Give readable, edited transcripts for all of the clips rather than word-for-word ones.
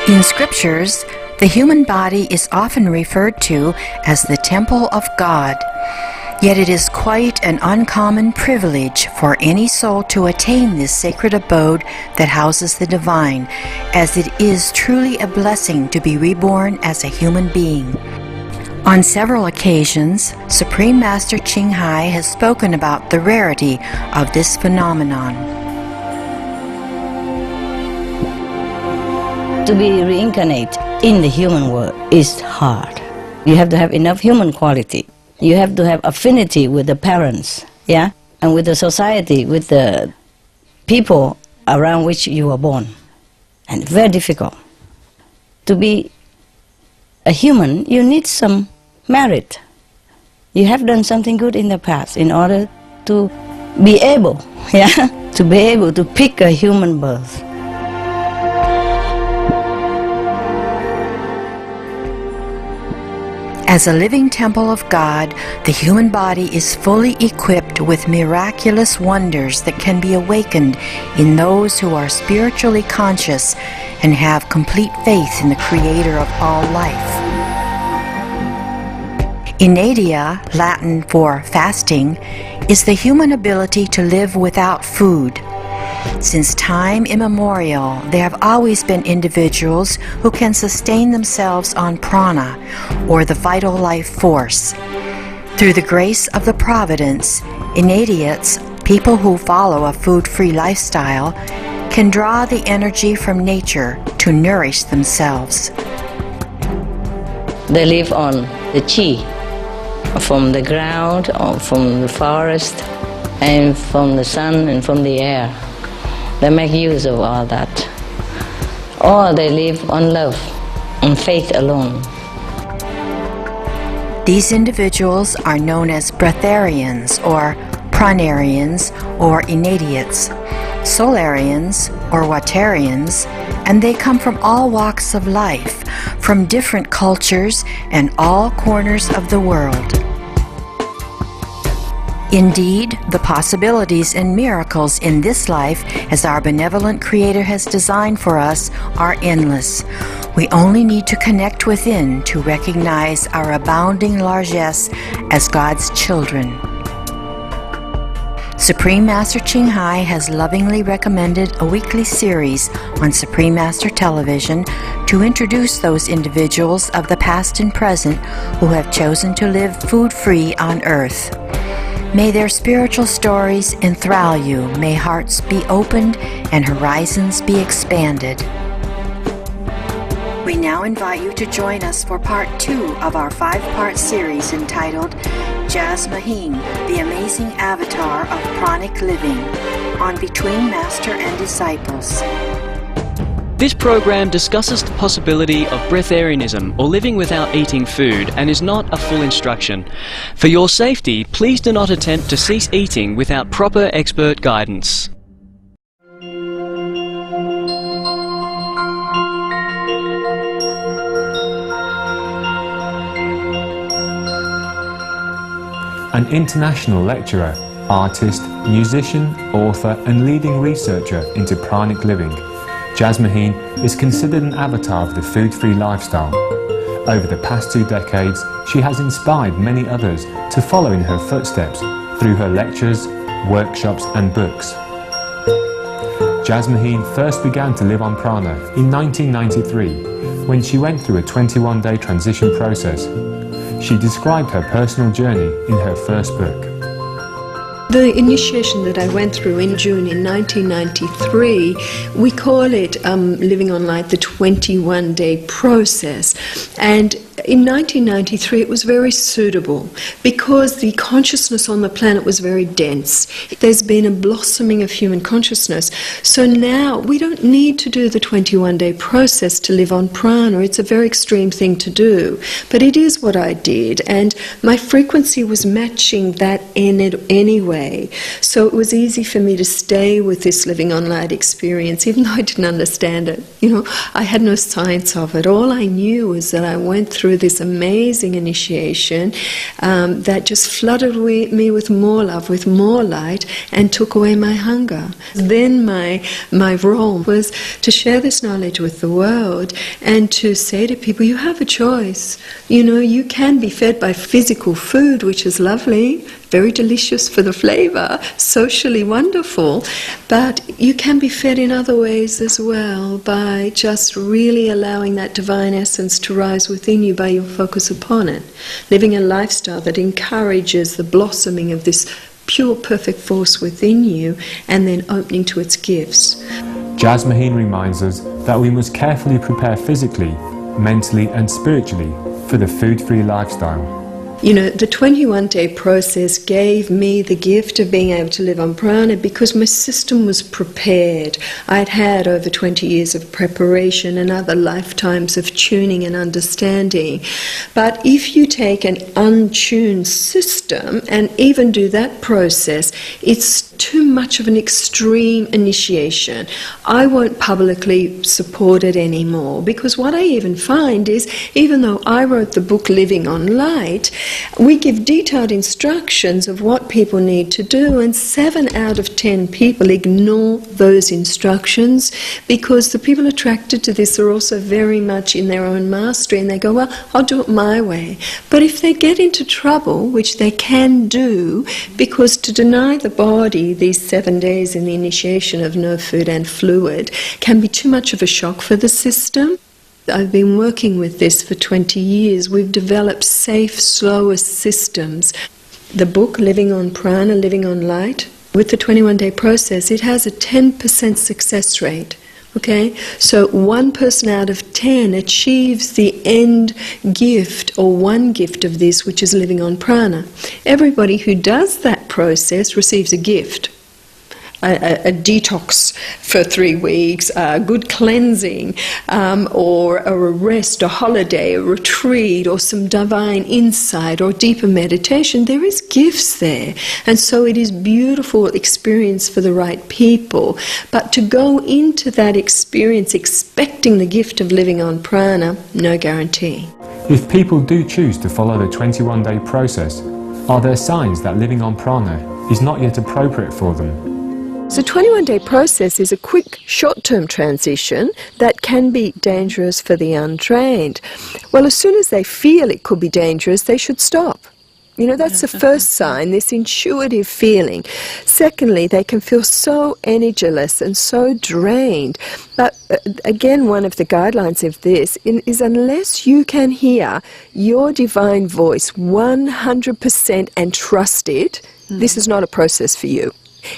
In scriptures, the human body is often referred to as the temple of God. Yet it is quite an uncommon privilege for any soul to attain this sacred abode that houses the divine, as it is truly a blessing to be reborn as a human being. On several occasions, Supreme Master Ching Hai has spoken about the rarity of this phenomenon. To be reincarnated in the human world is hard. You have to have enough human quality. You have to have affinity with the parents, yeah, and with the society, with the people around which you were born. And very difficult. To be a human, you need some merit. You have done something good in the past in order to be able, yeah, to be able to pick a human birth. As a living temple of God, the human body is fully equipped with miraculous wonders that can be awakened in those who are spiritually conscious and have complete faith in the Creator of all life. Inadia, Latin for fasting, is the human ability to live without food. Since time immemorial, there have always been individuals who can sustain themselves on prana, or the vital life force. Through the grace of the providence, initiates, people who follow a food-free lifestyle, can draw the energy from nature to nourish themselves. They live on the chi, from the ground, or from the forest, and from the sun and from the air. They make use of all that. Or they live on love, on faith alone. These individuals are known as breatharians or pranarians or initiates, solarians or watarians, and they come from all walks of life, from different cultures and all corners of the world. Indeed, the possibilities and miracles in this life, as our benevolent Creator has designed for us, are endless. We only need to connect within to recognize our abounding largesse as God's children. Supreme Master Ching Hai has lovingly recommended a weekly series on Supreme Master Television to introduce those individuals of the past and present who have chosen to live food-free on earth. May their spiritual stories enthrall you. May hearts be opened and horizons be expanded. We now invite you to join us for part 2 of our 5-part series entitled Jasmuheen, the Amazing Avatar of Pranic Living, on Between Master and Disciples. This program discusses the possibility of breatharianism, or living without eating food, and is not a full instruction. For your safety, please do not attempt to cease eating without proper expert guidance. An international lecturer, artist, musician, author and leading researcher into pranic living, Jasmuheen is considered an avatar of the food-free lifestyle. Over the past 2 decades, she has inspired many others to follow in her footsteps through her lectures, workshops and books. Jasmuheen first began to live on prana in 1993 when she went through a 21-day transition process. She described her personal journey in her first book. The initiation that I went through in June in 1993, we call it Living on Light, the 21-day process. And in 1993 it was very suitable because the consciousness on the planet was very dense. There's been a blossoming of human consciousness. So now we don't need to do the 21-day process to live on prana. It's a very extreme thing to do. But it is what I did, and my frequency was matching that in it anyway. So it was easy for me to stay with this living on light experience, even though I didn't understand it. You know, I had no science of it. All I knew was that I went through through this amazing initiation that just flooded me with more love, with more light, and took away my hunger. Then my role was to share this knowledge with the world and to say to people, you have a choice. You know, you can be fed by physical food, which is lovely, very delicious for the flavor, socially wonderful, but you can be fed in other ways as well by just really allowing that divine essence to rise within you by your focus upon it, living a lifestyle that encourages the blossoming of this pure perfect force within you and then opening to its gifts. Jasmuheen reminds us that we must carefully prepare physically, mentally and spiritually for the food-free lifestyle. You know, the 21-day process gave me the gift of being able to live on prana because my system was prepared. I'd had over 20 years of preparation and other lifetimes of tuning and understanding. But if you take an untuned system and even do that process, it's too much of an extreme initiation. I won't publicly support it anymore because what I even find is, even though I wrote the book Living on Light, we give detailed instructions of what people need to do, and 7 out of 10 people ignore those instructions because the people attracted to this are also very much in their own mastery, and they go, well, I'll do it my way. But if they get into trouble, which they can do, because to deny the body these 7 days in the initiation of no food and fluid can be too much of a shock for the system. I've been working with this for 20 years. We've developed safe, slower systems. The book, Living on Prana, Living on Light, with the 21-day process, it has a 10% success rate. Okay? So 1 person out of 10 achieves the end gift, or one gift of this, which is living on prana. Everybody who does that process receives a gift. A detox for 3 weeks, a good cleansing, or a rest, a holiday, a retreat, or some divine insight or deeper meditation. There is gifts there, and so it is beautiful experience for the right people. But to go into that experience expecting the gift of living on prana, no guarantee. If people do choose to follow the 21-day process, are there signs that living on prana is not yet appropriate for them? So 21-day process is a quick short-term transition that can be dangerous for the untrained. Well, as soon as they feel it could be dangerous, they should stop. You know, that's the first sign, this intuitive feeling. Secondly, they can feel so energyless and so drained. But again, one of the guidelines of this is unless you can hear your divine voice 100% and trust it, this is not a process for you.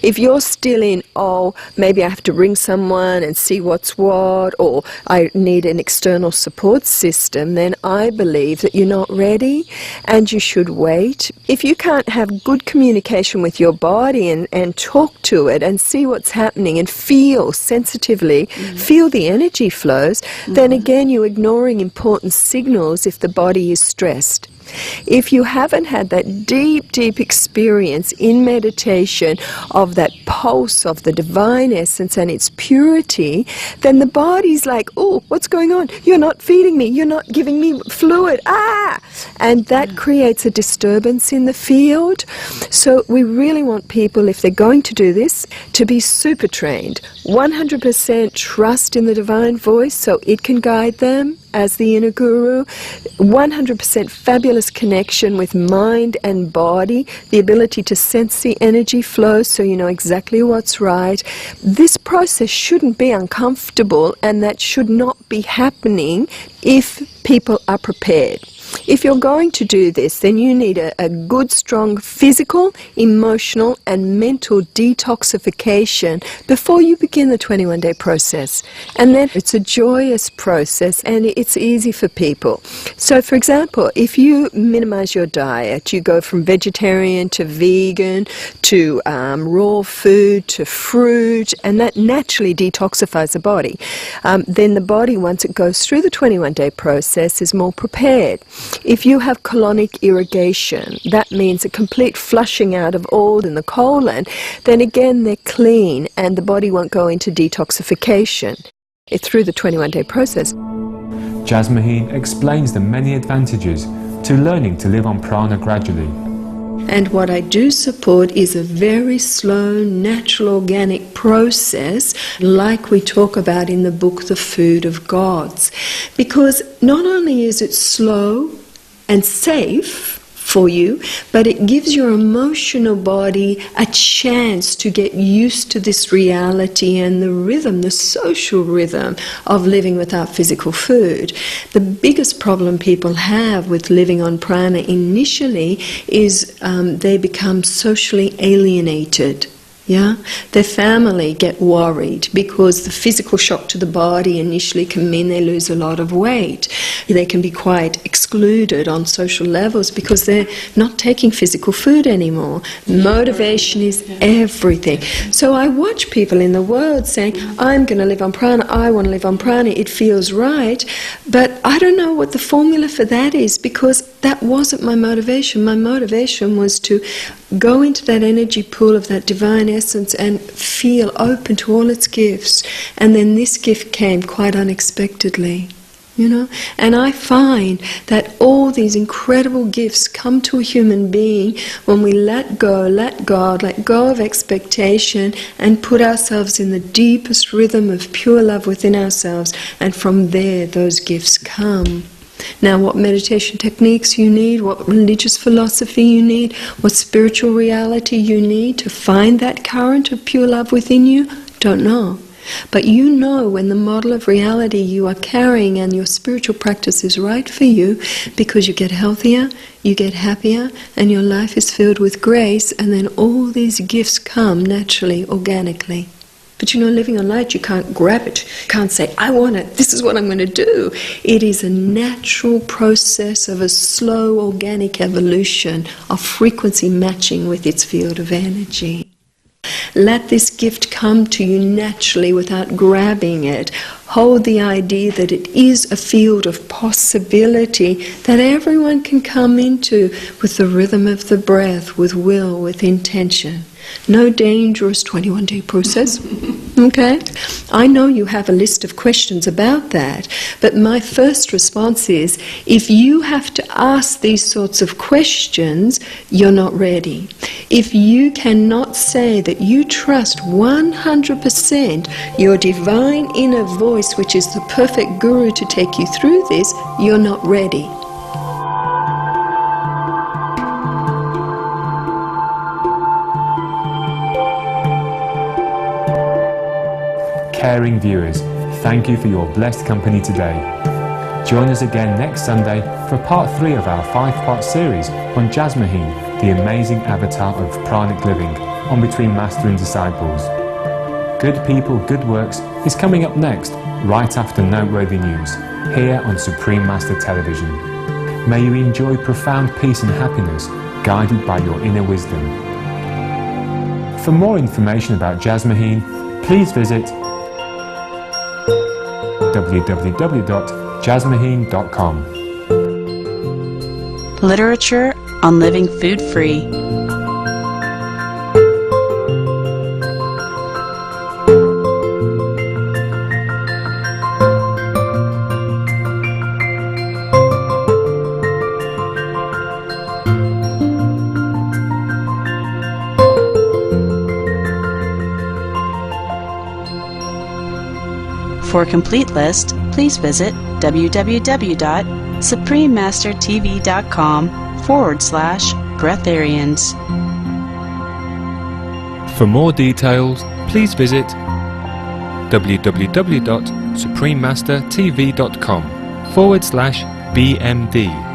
If you're still in, oh, maybe I have to ring someone and see what's what, or I need an external support system, then I believe that you're not ready and you should wait. If you can't have good communication with your body and talk to it and see what's happening and feel sensitively, feel the energy flows, then again you're ignoring important signals if the body is stressed. If you haven't had that deep, deep experience in meditation of that pulse of the divine essence and its purity, then the body's like, oh, what's going on? You're not feeding me. You're not giving me fluid. Ah! And that creates a disturbance in the field. So we really want people, if they're going to do this, to be super trained. 100% trust in the divine voice so it can guide them as the inner guru, 100% fabulous connection with mind and body, the ability to sense the energy flow so you know exactly what's right. This process shouldn't be uncomfortable, and that should not be happening if people are prepared. If you're going to do this, then you need a good, strong physical, emotional and mental detoxification before you begin the 21-day process. And then it's a joyous process and it's easy for people. So, for example, if you minimize your diet, you go from vegetarian to vegan to raw food to fruit, and that naturally detoxifies the body. Then the body, once it goes through the 21-day process, is more prepared. If you have colonic irrigation, that means a complete flushing out of old in the colon, then again they're clean and the body won't go into detoxification through the 21-day process. Jasmuheen explains the many advantages to learning to live on prana gradually. And what I do support is a very slow, natural, organic process, like we talk about in the book, The Food of Gods. Because not only is it slow and safe for you, but it gives your emotional body a chance to get used to this reality and the rhythm, the social rhythm of living without physical food. The biggest problem people have with living on prana initially is they become socially alienated. Yeah, their family get worried because the physical shock to the body initially can mean they lose a lot of weight. They can be quite excluded on social levels because they're not taking physical food anymore. Motivation is everything. So I watch people in the world saying, I'm going to live on prana, I want to live on prana, it feels right, but I don't know what the formula for that is, because that wasn't my motivation. My motivation was to go into that energy pool of that divine essence and feel open to all its gifts. And then this gift came quite unexpectedly, you know. And I find that all these incredible gifts come to a human being when we let go, let God, let go of expectation and put ourselves in the deepest rhythm of pure love within ourselves. And from there, those gifts come. Now, what meditation techniques you need, what religious philosophy you need, what spiritual reality you need to find that current of pure love within you, don't know. But you know when the model of reality you are carrying and your spiritual practice is right for you, because you get healthier, you get happier, and your life is filled with grace, and then all these gifts come naturally, organically. But you know, living on light, you can't grab it. You can't say, I want it, this is what I'm going to do. It is a natural process of a slow, organic evolution of frequency matching with its field of energy. Let this gift come to you naturally without grabbing it. Hold the idea that it is a field of possibility that everyone can come into with the rhythm of the breath, with will, with intention. No dangerous 21-day process, okay? I know you have a list of questions about that, but my first response is, if you have to ask these sorts of questions, you're not ready. If you cannot say that you trust 100% your divine inner voice, which is the perfect guru to take you through this, you're not ready. Caring viewers, thank you for your blessed company today. Join us again next Sunday for part 3 of our 5-part series on Jasmuheen, the amazing avatar of pranic living, on Between Master and Disciples. Good People, Good Works is coming up next, right after Noteworthy News, here on Supreme Master Television. May you enjoy profound peace and happiness, guided by your inner wisdom. For more information about Jasmuheen, please visit www.jasmuheen.com. Literature on living food-free. For a complete list, please visit www.suprememastertv.com/breatharians. For more details, please visit www.suprememastertv.com/BMD.